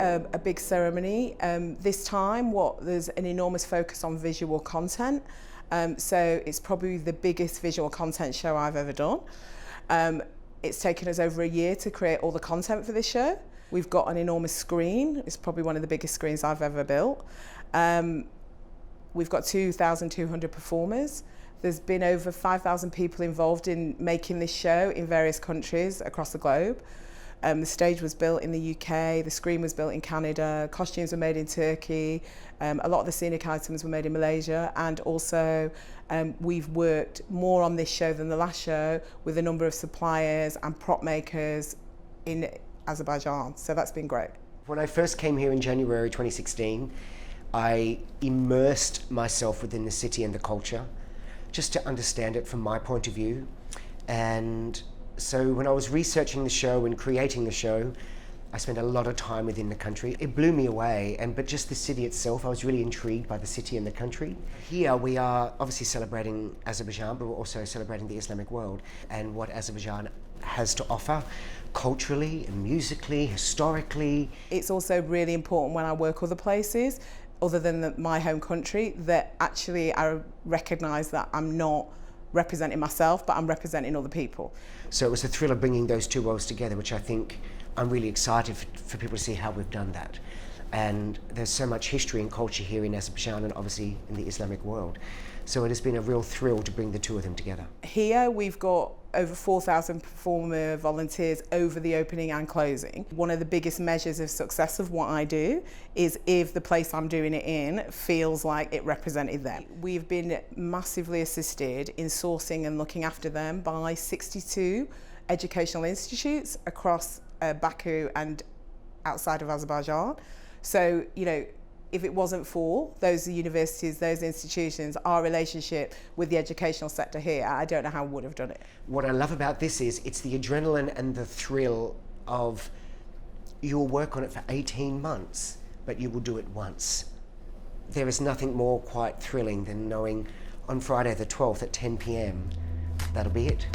a big ceremony. This time, there's an enormous focus on visual content. So it's probably the biggest visual content show I've ever done. It's taken us over a year to create all the content for this show. We've got an enormous screen. It's probably one of the biggest screens I've ever built. We've got 2,200 performers. There's been over 5,000 people involved in making this show in various countries across the globe. The stage was built in the UK, the screen was built in Canada, costumes were made in Turkey, a lot of the scenic items were made in Malaysia, and also we've worked more on this show than the last show with a number of suppliers and prop makers in Azerbaijan, so that's been great. When I first came here in January 2016, I immersed myself within the city and the culture, just to understand it from my point of view. And so when I was researching the show and creating the show, I spent a lot of time within the country. It blew me away, but just the city itself, I was really intrigued by the city and the country. Here we are obviously celebrating Azerbaijan, but we're also celebrating the Islamic world and what Azerbaijan has to offer culturally and musically, historically. It's also really important when I work other places, other than my home country, that actually I recognise that I'm not representing myself, but I'm representing other people. So it was the thrill of bringing those two worlds together, which I think I'm really excited for people to see how we've done that. And there's so much history and culture here in Azerbaijan and obviously in the Islamic world. So it has been a real thrill to bring the two of them together. Here we've got over 4,000 performer volunteers over the opening and closing. One of the biggest measures of success of what I do is if the place I'm doing it in feels like it represented them. We've been massively assisted in sourcing and looking after them by 62 educational institutes across Baku and outside of Azerbaijan. So, you know, if it wasn't for those universities, those institutions, our relationship with the educational sector here, I don't know how we would have done it. What I love about this is it's the adrenaline and the thrill of you'll work on it for 18 months, but you will do it once. There is nothing more quite thrilling than knowing on Friday the 12th at 10 p.m, that'll be it.